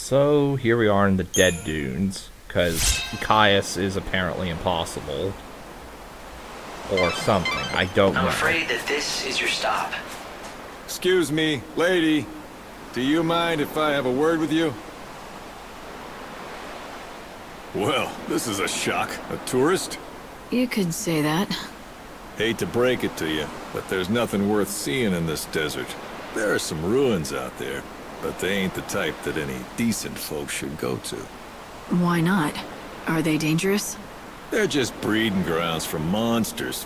So here we are in the Dead Dunes, because Caius is apparently impossible. Or something, I don't know. I'm afraid that this is your stop. Excuse me, lady. Do you mind if I have a word with you? Well, this is a shock. A tourist? You could say that. Hate to break it to you, but there's nothing worth seeing in this desert. There are some ruins out there, but they ain't the type that any decent folks should go to. Why not? Are they dangerous? They're just breeding grounds for monsters.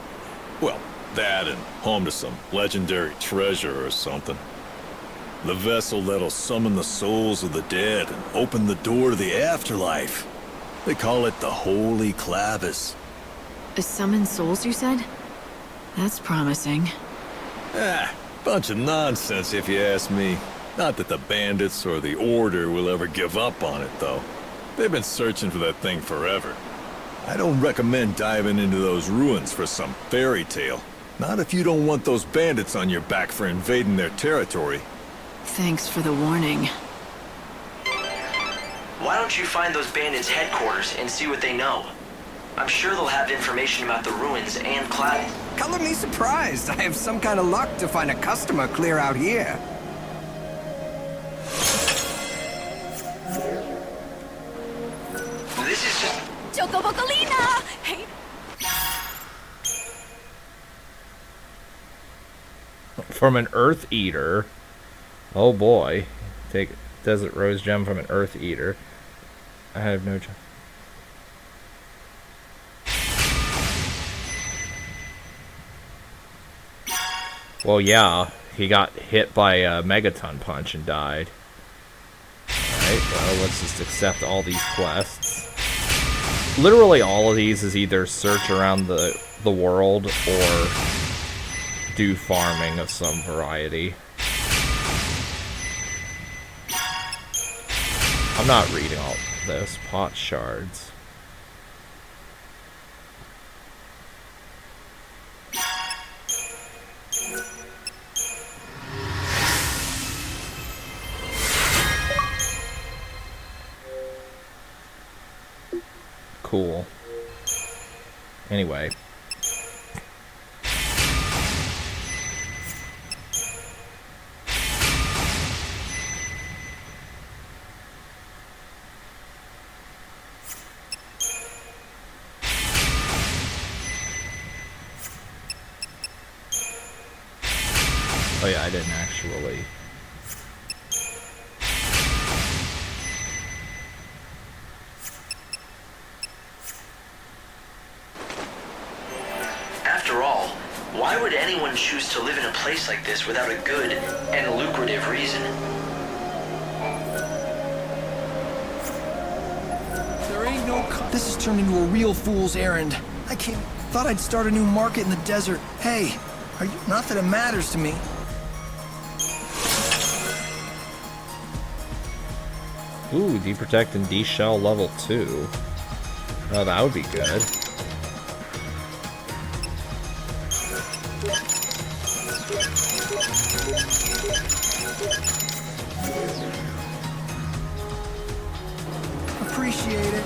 Well, that and home to some legendary treasure or something. The vessel that'll summon the souls of the dead and open the door to the afterlife. They call it the Holy Clavis. Summon souls, you said? That's promising. Bunch of nonsense if you ask me. Not that the bandits or the Order will ever give up on it, though. They've been searching for that thing forever. I don't recommend diving into those ruins for some fairy tale. Not if you don't want those bandits on your back for invading their territory. Thanks for the warning. Why don't you find those bandits' headquarters and see what they know? I'm sure they'll have information about the ruins and Cloud. Color me surprised. I have some kind of luck to find a customer clear out here. This is just... Chocobocolina! Hey. From an Earth Eater. Oh boy. Take Desert Rose Gem from an Earth Eater. I have no chance. Well, yeah. He got hit by a Megaton Punch and died. Alright, well, let's just accept all these quests. Literally all of these is either search around the world or do farming of some variety. I'm not reading all this. Pot shards. Cool. Anyway. Oh yeah, I didn't actually. After all, why would anyone choose to live in a place like this without a good and lucrative reason? There ain't no... This has turned into a real fool's errand. I can't... Thought I'd start a new market in the desert. Hey, are you... Not that it matters to me. Ooh, deprotect and de-shell level 2. Oh, that would be good. Appreciate it.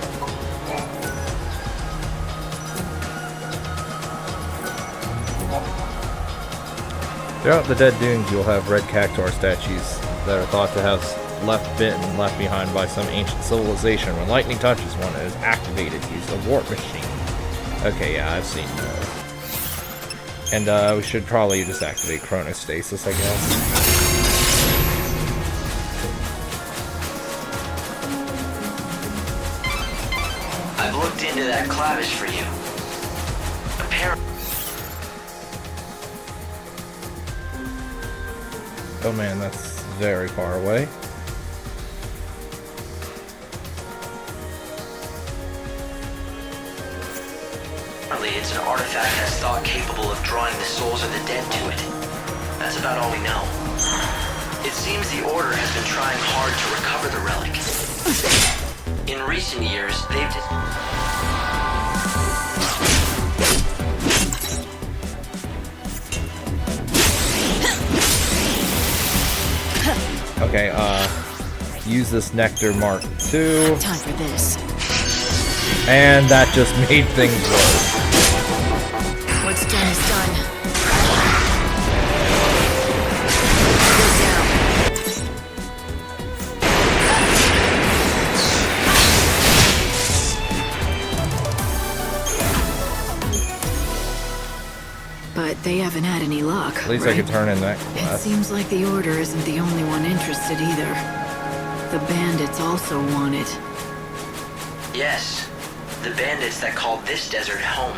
Throughout the Dead Dunes, you'll have red cactuar statues that are thought to have left behind by some ancient civilization. When lightning touches one, it is activated. Use the warp machine. Okay, yeah, I've seen those. And we should probably just activate chronostasis, I guess. I've looked into that clavish for you. Apparently... Oh man, that's very far away. It's an artifact that's thought capable of drawing the souls of the dead to it. That's about all we know. It seems the Order has been trying hard to recover the relic. In recent years, they've Okay, use this Nectar Mark II. Time for this. And that just made things worse. What's done is done. Go down. But they haven't had any luck. At least right? I could turn in that It quest. seems like the Order isn't the only one interested either. The bandits also want it. Yes, the bandits that call this desert home.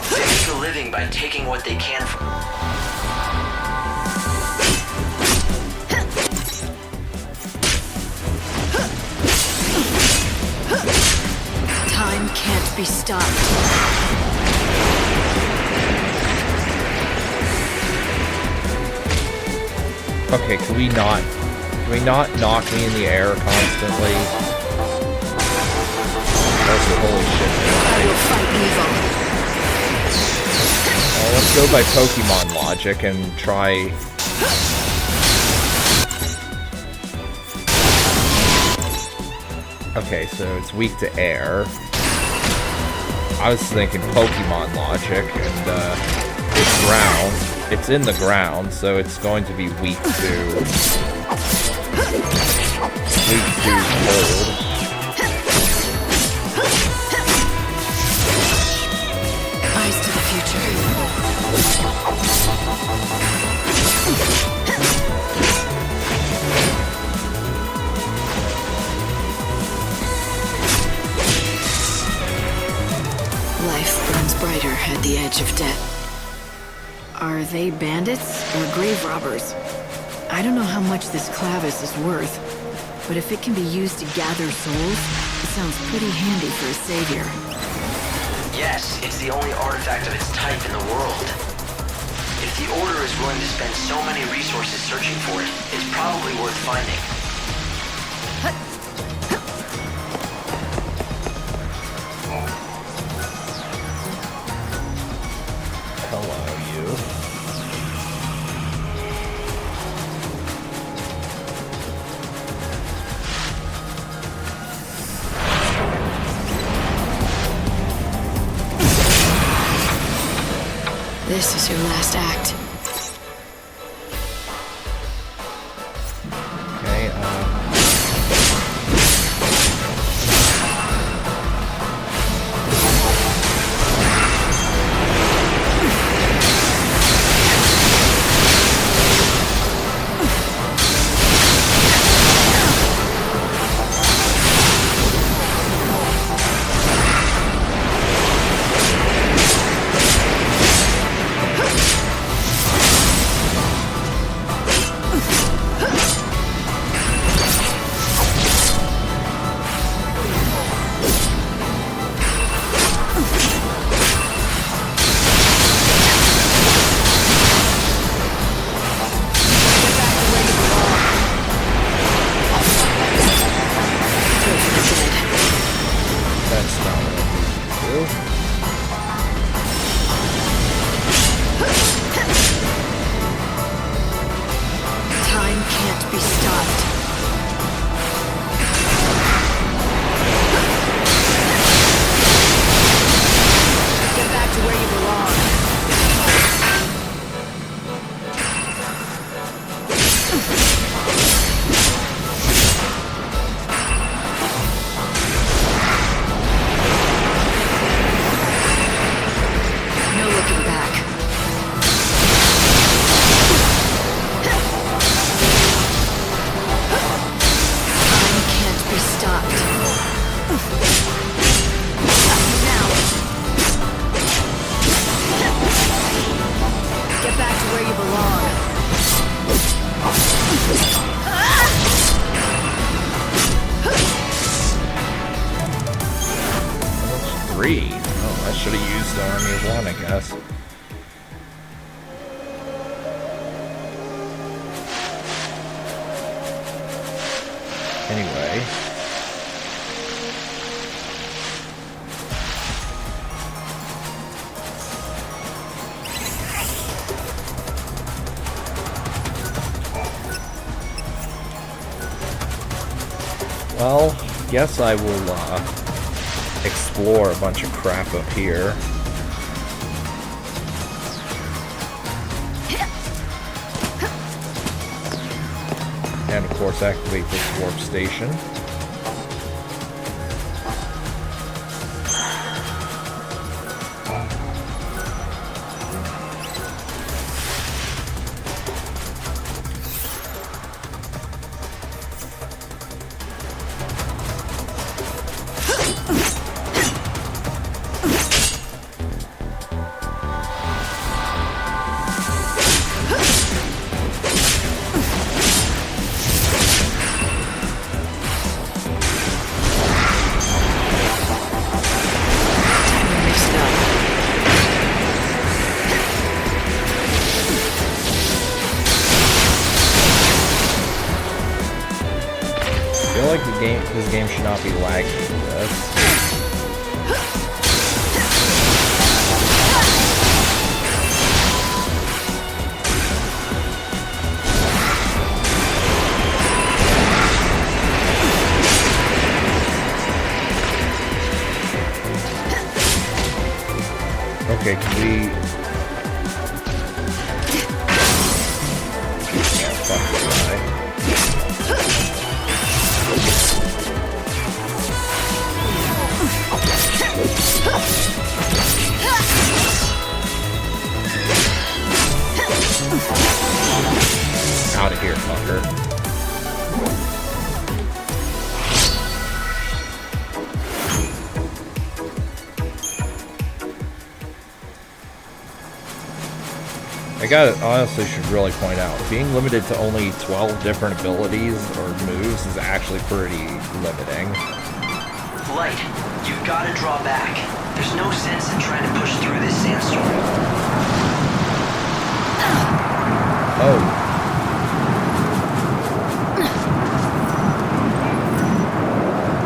They make a living by taking what they can from. Time can't be stopped. Okay, can we not knock me in the air constantly? That's the holy shit. I will fight evil. Well, let's go by Pokemon logic and try. Okay, so it's weak to air. I was thinking Pokemon logic, and it's ground. It's in the ground, so it's going to be weak to cold. Eyes to the future. Life burns brighter at the edge of death. Are they bandits or grave robbers? I don't know how much this clavis is worth, but if it can be used to gather souls, it sounds pretty handy for a savior. Yes, it's the only artifact of its type in the world. If the Order is willing to spend so many resources searching for it, it's probably worth finding. Hello, you. This is your last act. Okay, that's not what I need to do. Time can't be stopped. Get back to where you belong. No looking back. Time can't be stopped. Now. Get back to where you belong. Three. Oh, I should have used the Army of One, I guess. Anyway. Well, guess I will explore a bunch of crap up here. And of course activate this warp station. This game should not be lagging for this. Okay, can we... Yeah, fuck this guy. Out of here, fucker. Honestly should really point out, being limited to only 12 different abilities or moves is actually pretty limiting. Light, you've got to draw back. There's no sense in trying to push through this sandstorm. Oh.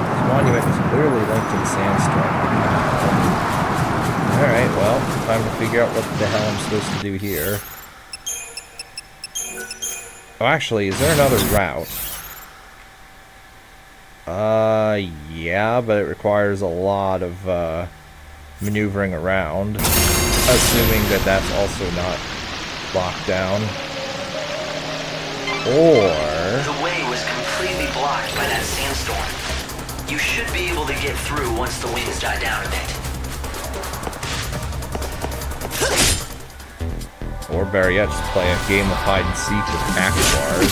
This monument is clearly linked to the sandstorm. Alright, well, time to figure out what the hell I'm supposed to do here. Oh, actually, is there another route? Yeah, but it requires a lot of, maneuvering around. Assuming that that's also not locked down. Or... The way was completely blocked by that sandstorm. You should be able to get through once the winds die down a bit. Or better yet, just play a game of hide and seek with axe bars.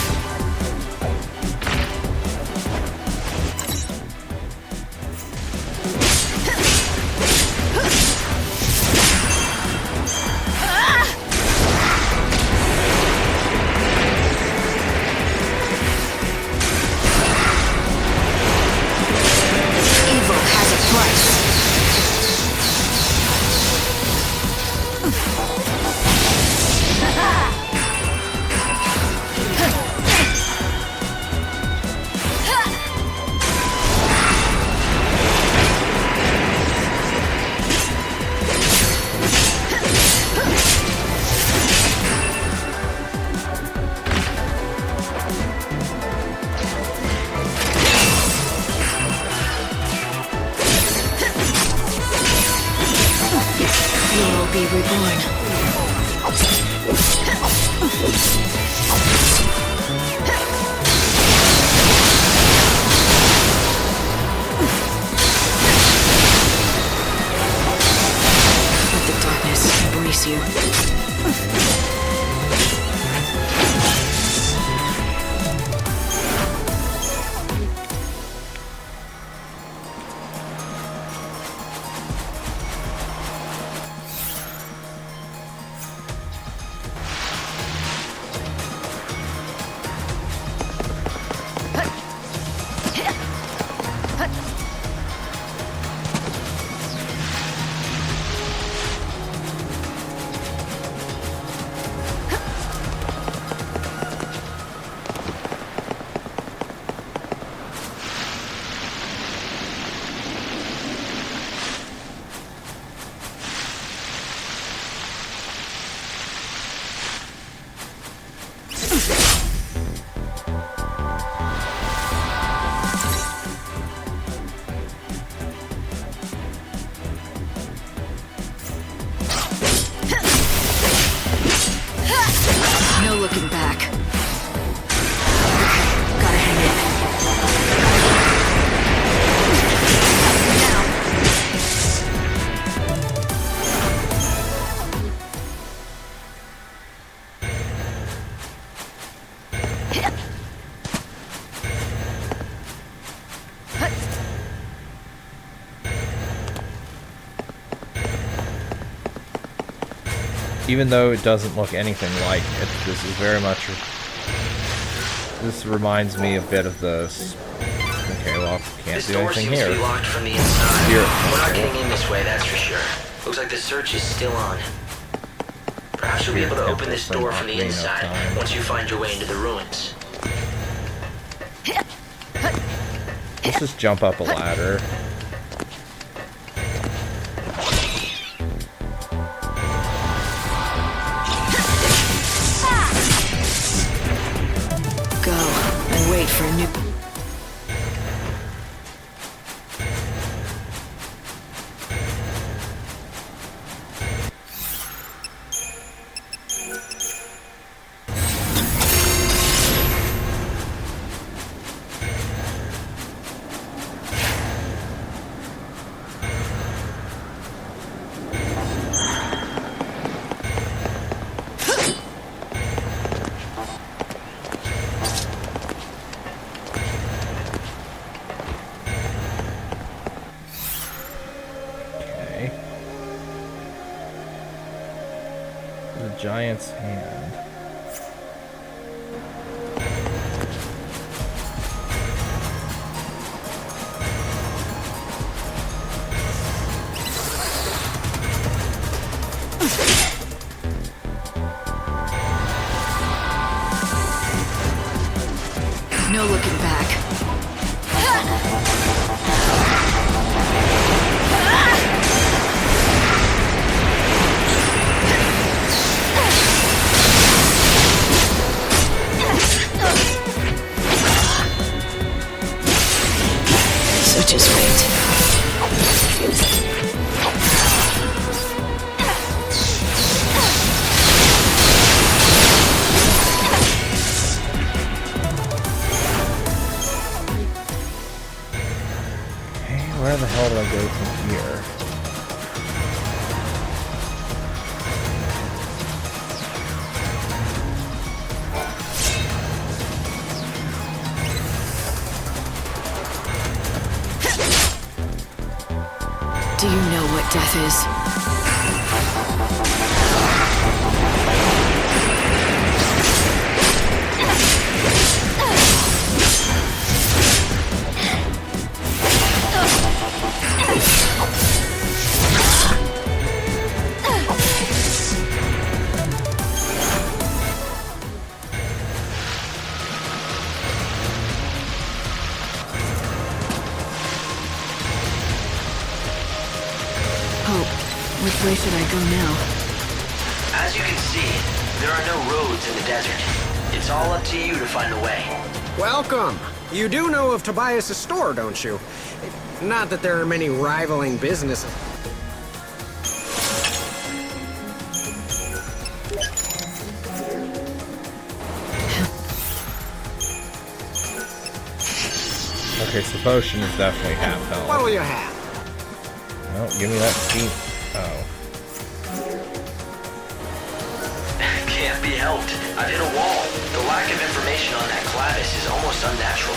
Evil has a price. You will be reborn. Let the darkness embrace you. Even though it doesn't look anything like it, this is very much... This reminds me a bit of the... Okay, well, can't This do door anything seems here. to be locked from the inside. Here. We're not getting in this way, that's for sure. Looks like the search is still on. Perhaps you'll be able to open this door from the inside once you find your way into the ruins. Let's just jump up a ladder. Go and wait for a new... Okay. The giant's hand. No looking back. Such is fate. Okay, where the hell do I go from here? Do you know what death is? Hope, which way should I go now? As you can see, there are no roads in the desert. It's all up to you to find the way. Welcome. You do know of Tobias' store, don't you? Not that there are many rivaling businesses. Okay, so potion is definitely half health. What'll you have? Oh, give me that feet. Oh. Can't be helped. I've hit a wall. The lack of information on that clavis is almost unnatural.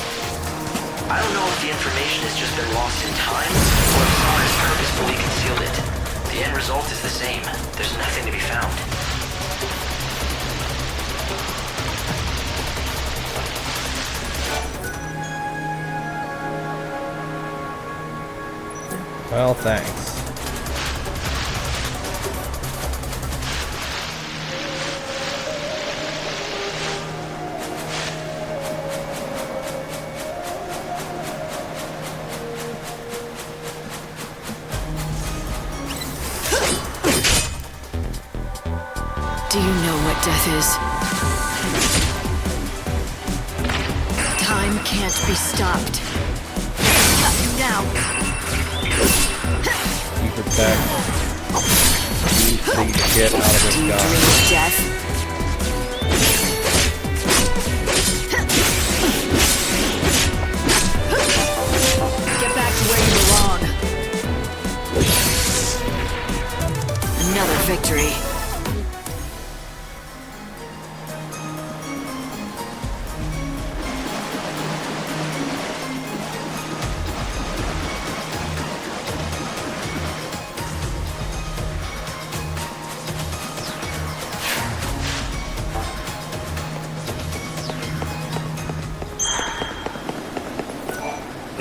I don't know if the information has just been lost in time, or if someone has purposefully concealed it. The end result is the same. There's nothing to be found. Well, thanks. Do you know what death is? Time can't be stopped. Got you now. You protect. You please get out of Do this you guy. dream of death? Get back to where you belong. Another victory.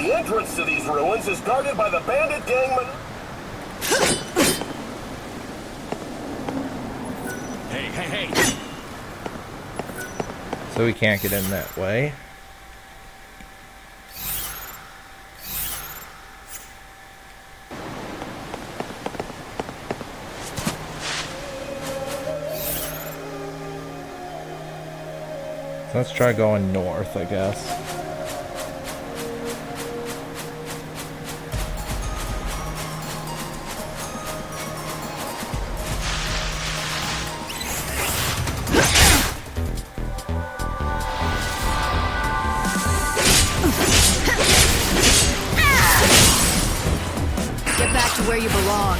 The entrance to these ruins is guarded by the bandit gangman. Hey. So we can't get in that way. So let's try going north, I guess. Get back to where you belong.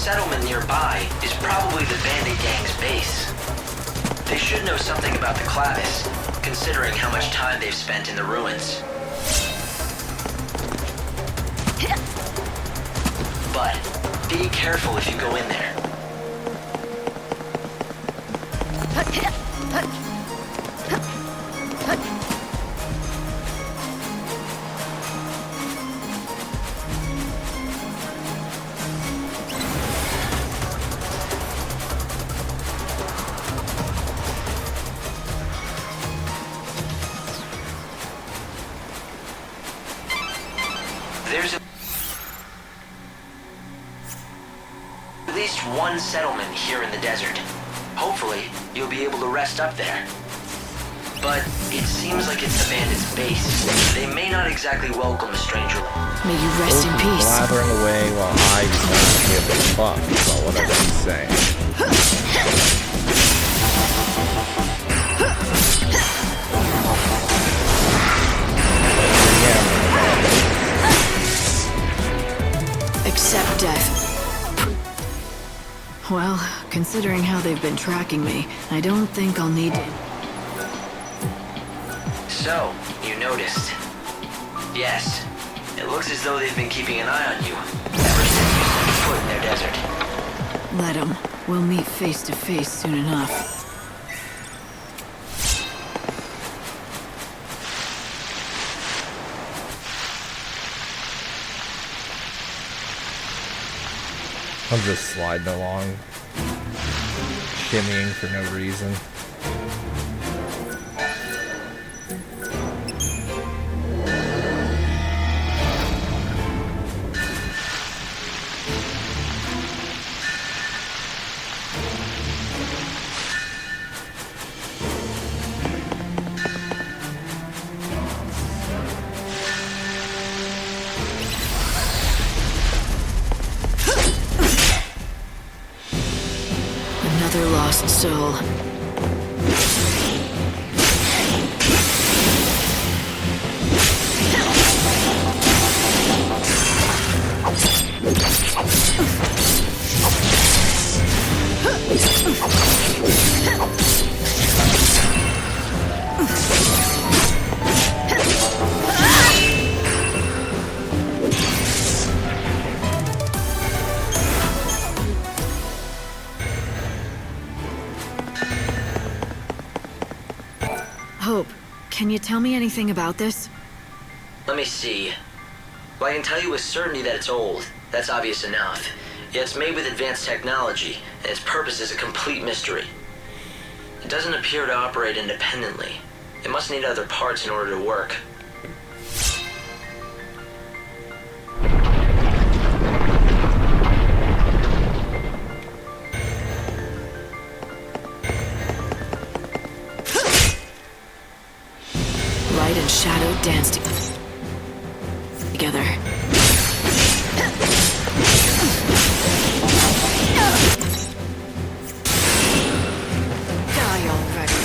Settlement nearby is probably the bandit gang's base. They should know something about the Clavis, considering how much time they've spent in the ruins. But be careful if you go in there. There's at least one settlement here in the desert. Hopefully, you'll be able to rest up there. But it seems like it's the bandits' base. They may not exactly welcome a stranger. May you rest in peace. Blathering away while I decide to give a fuck about whatever he's saying. Accept death. Well, considering how they've been tracking me, I don't think I'll need to. So, you noticed. Yes, it looks as though they've been keeping an eye on you ever since you set foot in their desert. Let them. We'll meet face to face soon enough. I'm just sliding along, shimmying for no reason. lost soul. Hope, can you tell me anything about this? Let me see. Well, I can tell you with certainty that it's old. That's obvious enough. Yet it's made with advanced technology, and its purpose is a complete mystery. It doesn't appear to operate independently. It must need other parts in order to work. Light and shadow danced together. Die already.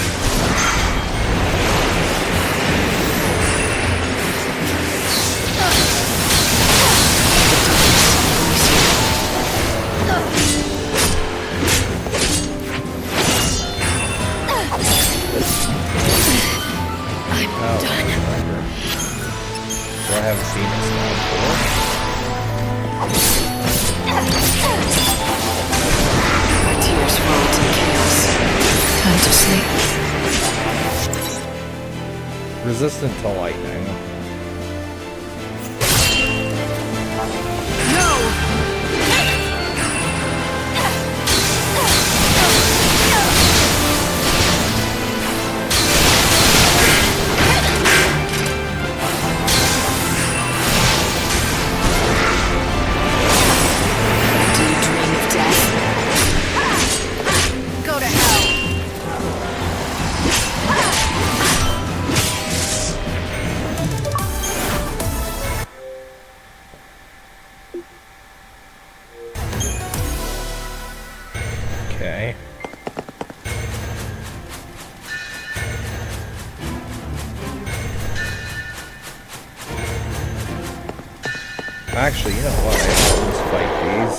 So I haven't seen this now before. My tears fall to chaos. Time to sleep. Resistant to lightning. Do you dream of death? Go to hell. Okay. Actually, you know what? I can just fight these.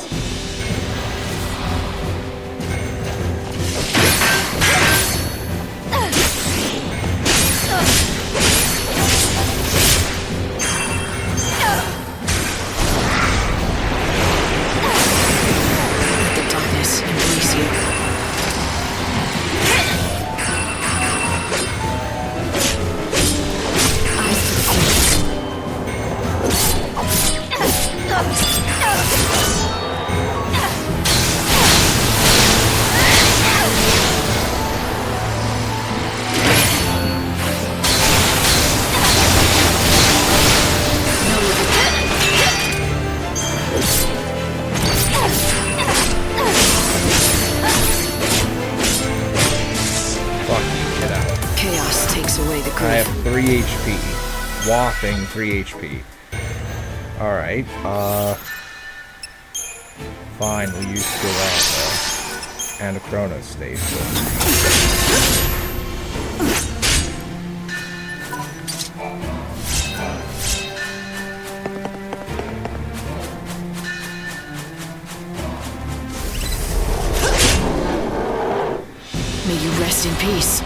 Let the darkness embrace you. Eyes to the future. Fuck you, get out. Chaos takes away the I grief. have 3 HP. Whopping 3 HP. Alright, fine, we'll use Girafa. And a Chronos Station. May you rest in peace.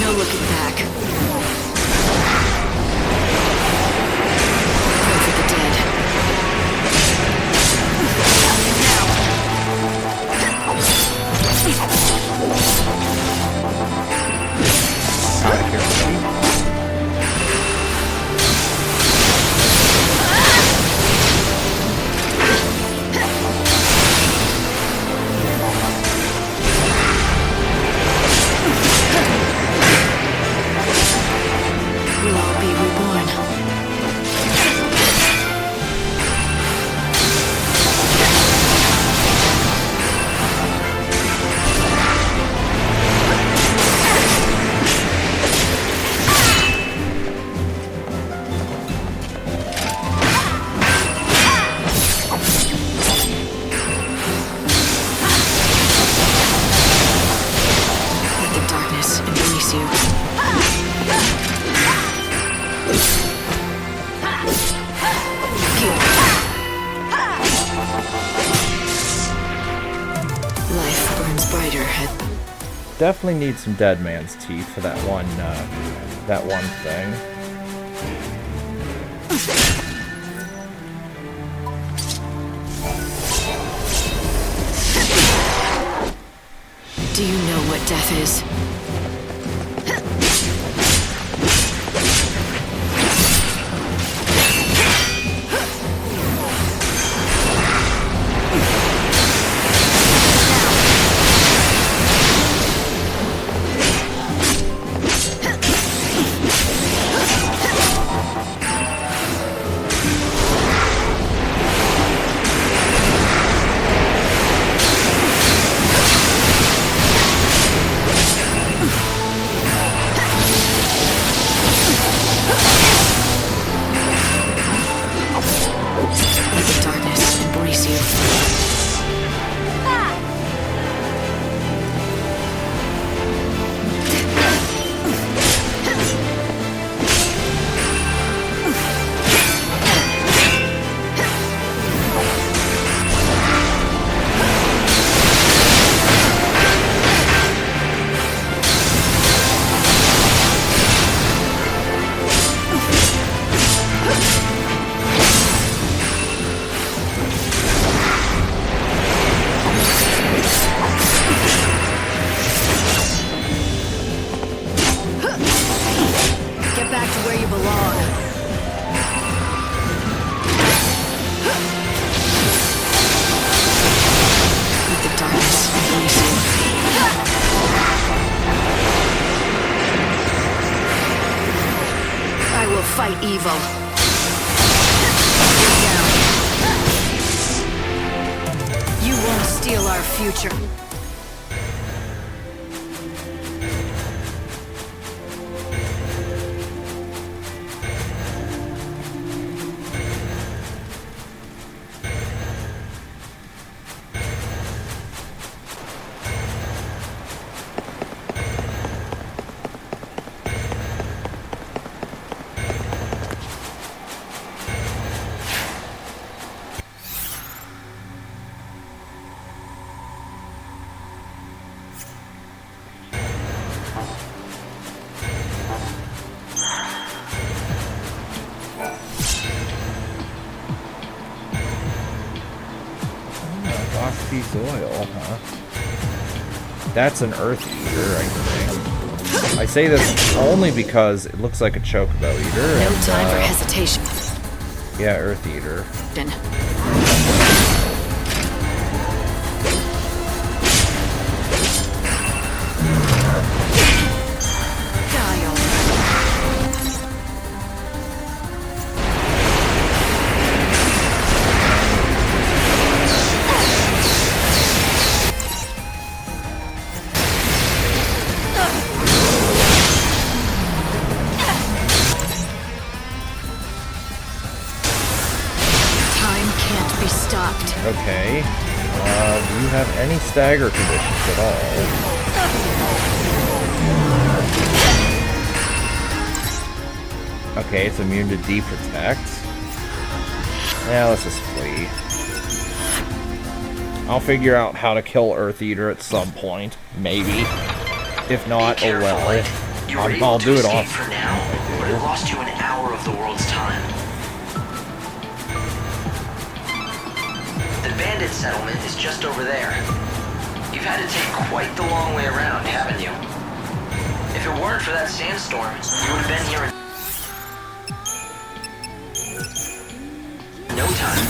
No looking back. Pray for the dead. had... Definitely need some dead man's teeth for that one thing. Do you know what death is? Fight evil. You won't steal our future. Oil, huh? That's an Earth Eater, I think. I say this only because it looks like a Chocobo Eater. No time for hesitation. Yeah, Earth Eater. Okay. Do you have any stagger conditions at all? Okay, it's immune to D-Protect. Yeah, let's just flee. I'll figure out how to kill Earth Eater at some point. Maybe. If not, oh well. I'll do it off. For now, but it lost you an hour of the world's time. The bandit settlement is just over there. You've had to take quite the long way around, haven't you? If it weren't for that sandstorm, you would have been here in no time.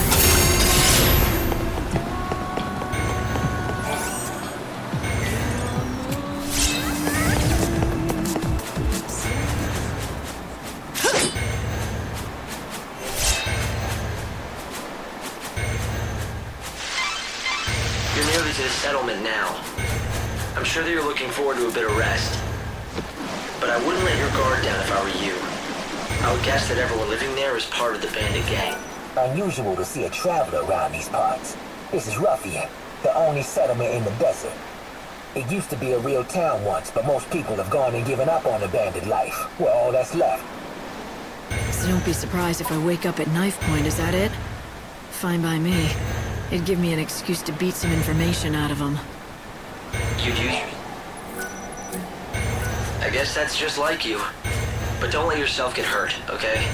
To the settlement now. I'm sure that you're looking forward to a bit of rest. But I wouldn't let your guard down if I were you. I would guess that everyone living there is part of the bandit gang. Unusual to see a traveler around these parts. This is Ruffian, the only settlement in the desert. It used to be a real town once, but most people have gone and given up on the bandit life. Well, all that's left. So don't be surprised if I wake up at knife point, is that it? Fine by me. It'd give me an excuse to beat some information out of them. You'd use... I guess that's just like you. But don't let yourself get hurt, okay?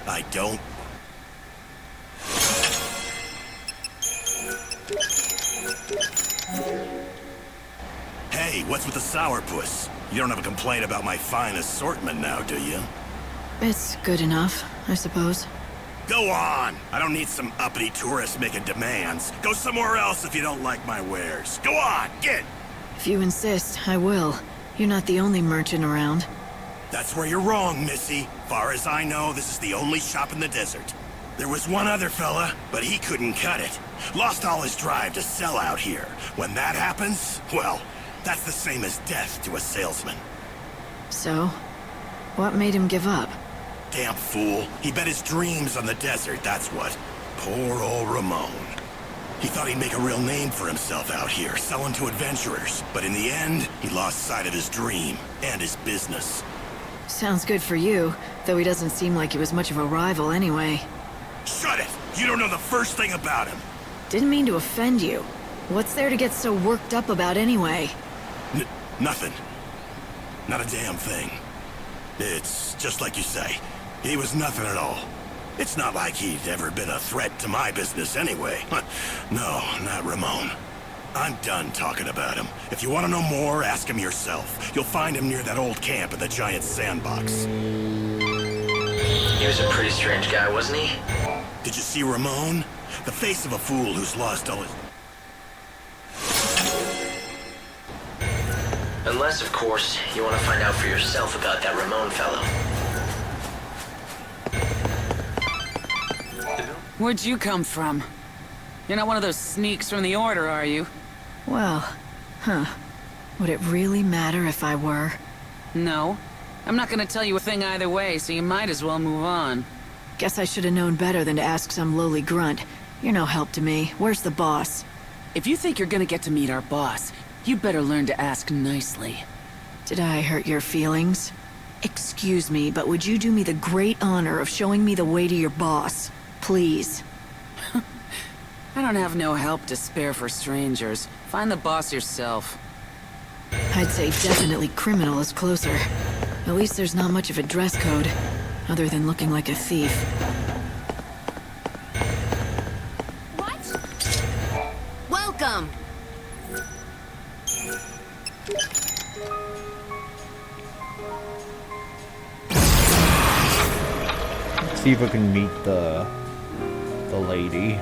I don't. Hey, what's with the sourpuss? You don't have a complaint about my fine assortment now, do you? It's good enough, I suppose. Go on! I don't need some uppity tourist making demands. Go somewhere else if you don't like my wares. Go on, get! If you insist, I will. You're not the only merchant around. That's where you're wrong, Missy. Far as I know, this is the only shop in the desert. There was one other fella, but he couldn't cut it. Lost all his drive to sell out here. When that happens, well, that's the same as death to a salesman. So? What made him give up? Damn fool. He bet his dreams on the desert, that's what. Poor old Ramon. He thought he'd make a real name for himself out here, selling to adventurers. But in the end, he lost sight of his dream and his business. Sounds good for you, though he doesn't seem like he was much of a rival anyway. Shut it! You don't know the first thing about him! Didn't mean to offend you. What's there to get so worked up about anyway? Nothing. Not a damn thing. It's just like you say. He was nothing at all. It's not like he'd ever been a threat to my business anyway. No, not Ramon. I'm done talking about him. If you want to know more, ask him yourself. You'll find him near that old camp in the giant sandbox. He was a pretty strange guy, wasn't he? Did you see Ramon? The face of a fool who's lost all his... Unless, of course, you want to find out for yourself about that Ramon fellow. Where'd you come from? You're not one of those sneaks from the Order, are you? Well, would it really matter if I were? No. I'm not gonna tell you a thing either way, so you might as well move on. Guess I should have known better than to ask some lowly grunt. You're no help to me. Where's the boss? If you think you're gonna get to meet our boss, you'd better learn to ask nicely. Did I hurt your feelings? Excuse me, but would you do me the great honor of showing me the way to your boss? Please. I don't have no help to spare for strangers. Find the boss yourself. I'd say definitely criminal is closer. At least there's not much of a dress code, other than looking like a thief. What? Welcome! Let's see if we can meet the lady.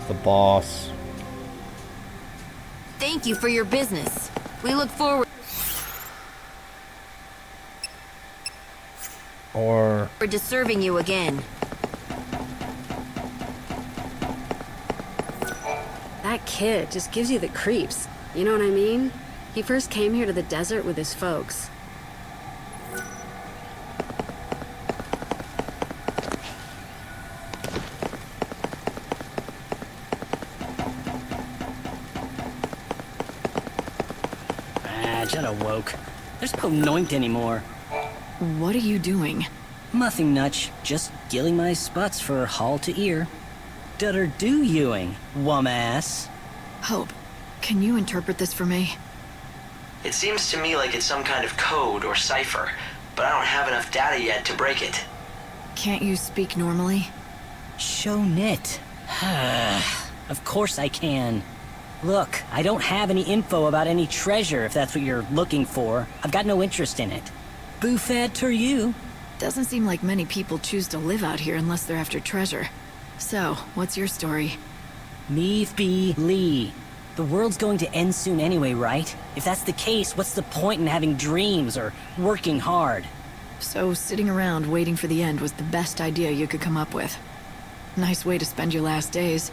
The boss. Thank you for your business. We look forward to serving you again. That kid just gives you the creeps. You know what I mean? He first came here to the desert with his folks. Just awoke. There's no noink anymore. What are you doing? Nothing much. Just gilling my spots for hall to ear. Dutter do Ewing, wum-ass. Hope, can you interpret this for me? It seems to me like it's some kind of code or cipher, but I don't have enough data yet to break it. Can't you speak normally? Show nit. Of course I can. Look, I don't have any info about any treasure, if that's what you're looking for. I've got no interest in it. Buffet to you. Doesn't seem like many people choose to live out here unless they're after treasure. So, what's your story? Leave be Lee. The world's going to end soon anyway, right? If that's the case, what's the point in having dreams or working hard? So, sitting around waiting for the end was the best idea you could come up with. Nice way to spend your last days.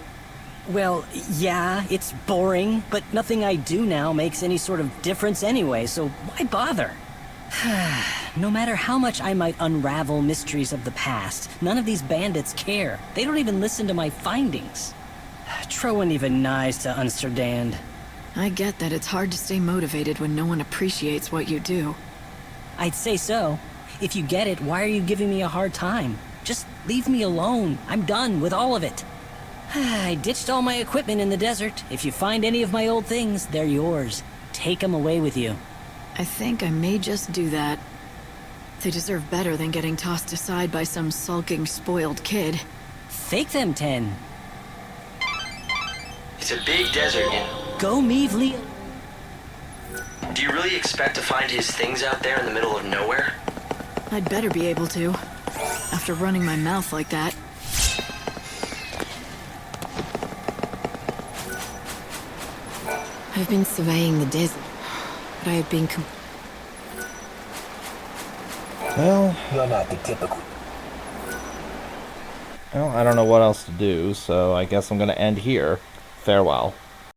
Well, yeah, it's boring, but nothing I do now makes any sort of difference anyway, so why bother? No matter how much I might unravel mysteries of the past, none of these bandits care. They don't even listen to my findings. Troen even nice to understand. I get that it's hard to stay motivated when no one appreciates what you do. I'd say so. If you get it, why are you giving me a hard time? Just leave me alone. I'm done with all of it. I ditched all my equipment in the desert. If you find any of my old things, they're yours. Take them away with you. I think I may just do that. They deserve better than getting tossed aside by some sulking, spoiled kid. Fake them, 10. It's a big desert, you know. Go leave Leo. Do you really expect to find his things out there in the middle of nowhere? I'd better be able to. After running my mouth like that. I've been surveying the desert, but I have been Well, You're not the typical. well, I don't know what else to do, so I guess I'm gonna end here. Farewell.